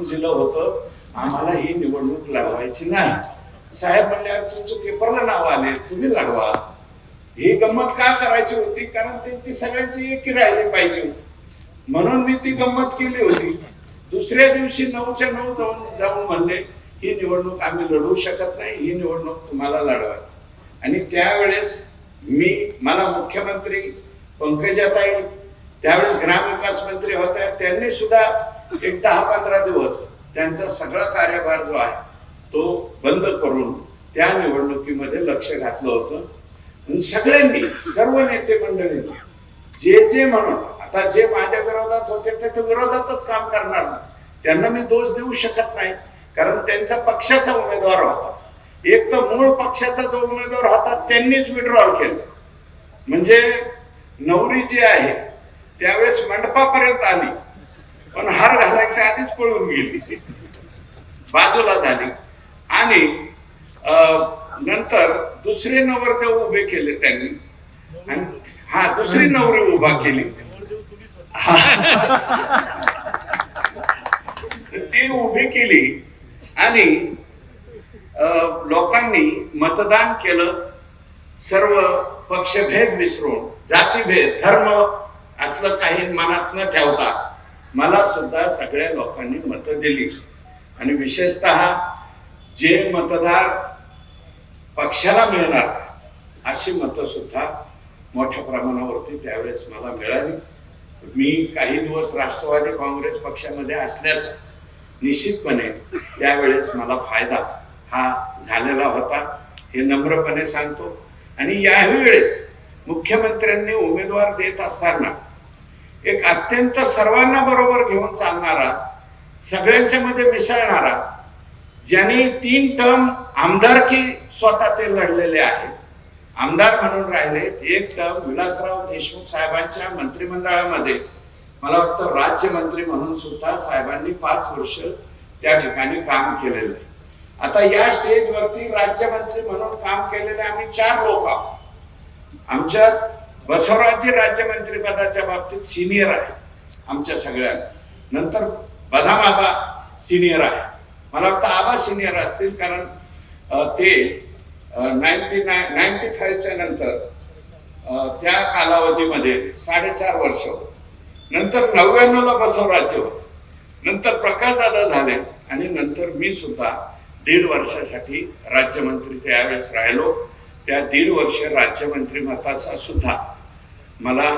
दिलं होतं, आम्हाला ही निवडणूक लढवायची नाही. साहेब म्हणल्यावर तुमचं पेपरला नाव आले, तुम्ही लढवा. ही गंमत का करायची होती? कारण त्यांची सगळ्यांची एकी राहिली पाहिजे म्हणून मी ती गंमत केली होती. दुसऱ्या दिवशी 9च्या 9 जाऊन म्हणले ही निवडणूक आम्ही लढवू शकत नाही, ही निवडणूक तुम्हाला लढवा. आणि त्यावेळेस मला मुख्यमंत्री पंकजाताई त्यावेळेस ग्रामविकास मंत्री होत्या, त्यांनी सुद्धा एक 10-15 दिवस त्यांचा सगळा कार्यभार जो आहे तो बंद करून त्या निवडणुकीमध्ये लक्ष घातलं होतं. सगळ्यांनी, सर्व नेते मंडळींनी जे म्हणून, आता जे माझ्या विरोधात होते ते विरोधातच काम करणार नाही, त्यांना मी दोष देऊ शकत नाही. कारण त्यांचा पक्षाचा उमेदवार होता. एक तर मूळ पक्षाचा जो उमेदवार होता त्यांनीच विड्रॉल केलं. म्हणजे नवरी जी आहे त्यावेळेस मंडपापर्यंत आली, पण हार घालायच्या आधीच पळून गेली, बाजूला झाली. आणि नंतर दुसरे नवरदेव उभे केले त्यांनी, आणि दुसरी नवरी उभा केली. ती उभी केली आणि लोकांनी मतदान केलं. सर्व पक्षभेद विसरून, जातीभेद, धर्म असलं काही मनात न ठेवता मला सुद्धा सगळ्या लोकांनी मतं दिली. आणि विशेषतः जे मतदार पक्षाला मिळणार अशी मतं सुद्धा मोठ्या प्रमाणावरती त्यावेळेस मला मिळाली. मी काही दिवस राष्ट्रवादी काँग्रेस पक्षामध्ये असल्याचं निश्चितपणे त्यावेळेस मला फायदा हा झालेला होता, हे नम्रपणे सांगतो. आणि यावेळेस मुख्यमंत्र्यांनी उमेदवार देत असताना एक अत्यंत सर्वांना बरोबर घेऊन चालणारा, सगळ्यांच्या मध्ये मिसळणारा, ज्यांनी 3 टर्म आमदारकी स्वतः ते लढलेले आहेत, आमदार म्हणून राहिले. 1 टर्म विलासराव देशमुख साहेबांच्या मंत्रिमंडळामध्ये मला वाटतं राज्यमंत्री म्हणून सुद्धा साहेबांनी 5 वर्ष त्या ठिकाणी काम केलेलं आहे. आता या स्टेजवरती राज्यमंत्री म्हणून काम केलेले आम्ही 4 लोक आहोत. आमच्यात बसवराजजी राज्यमंत्री पदाच्या बाबतीत सिनियर आहे आमच्या सगळ्यांना. नंतर बदाम आबा सिनियर आहे, मला वाटतं आबा सिनियर असतील, कारण ते 95च्या नंतर त्या कालावधीमध्ये 4.5 वर्ष होते. नंतर 99ला बसवराजजी होते, नंतर प्रकाश दादा झाले, आणि नंतर मी सुद्धा 1.5 वर्षासाठी राज्यमंत्री त्यावेळेस राहिलो. त्या 1.5 वर्ष राज्यमंत्री मताचा सुद्धा मला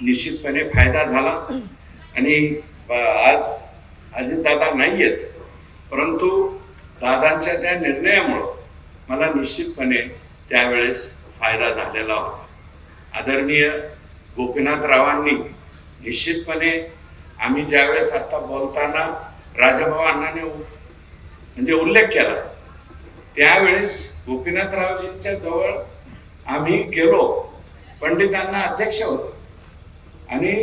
निश्चितपणे फायदा झाला. आणि आज अजितदादा नाही आहेत, परंतु दादांच्या त्या निर्णयामुळं मला निश्चितपणे त्यावेळेस फायदा झालेला होता. आदरणीय गोपीनाथरावांनी निश्चितपणे, आम्ही ज्यावेळेस आता बोलताना राजाभाऊ अण्णांनी म्हणजे उल्लेख केला, त्यावेळेस गोपीनाथरावजींच्या जवळ आम्ही गेलो, पंडितांना अध्यक्ष होतो, आणि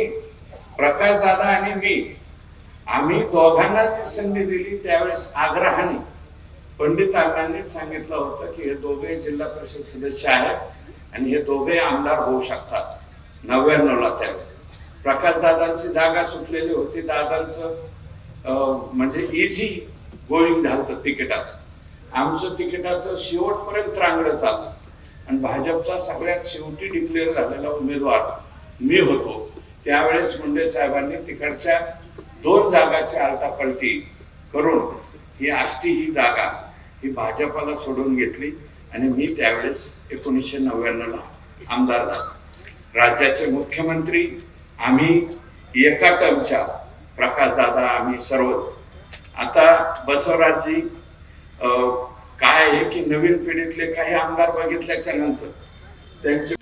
प्रकाश दादा आणि मी, आम्ही दोघांना संधी दिली. त्यावेळेस आग्रहाने पंडितांनी सांगितलं होतं की हे दोघे जिल्हा परिषद सदस्य आहेत आणि हे दोघे आमदार होऊ शकतात. 99ला त्यावेळेस प्रकाशदादांची जागा सुटलेली होती. दादांचं म्हणजे इझी गोईंग झालं तिकिटाचं. आमचं तिकिटाचं शेवटपर्यंत रांगडं चाललं, आणि भाजपचा सगळ्यात शेवटी डिक्लेअर झालेला उमेदवार मी होतो. त्यावेळेस मुंडे साहेबांनी तिकडच्या 2 जागाची आलटापलटी करून ही आष्टी ही जागा ही भाजपाला सोडून घेतली, आणि मी त्यावेळेस 1999ला आमदार झालो. राज्याचे मुख्यमंत्री आम्ही एका टर्मच्या, प्रकाशदादा आम्ही सर्व. आता बसवराजजी काय आहे की नवीन पिढीतले काही आमदार बघितल्याच्या नंतर त्यांचे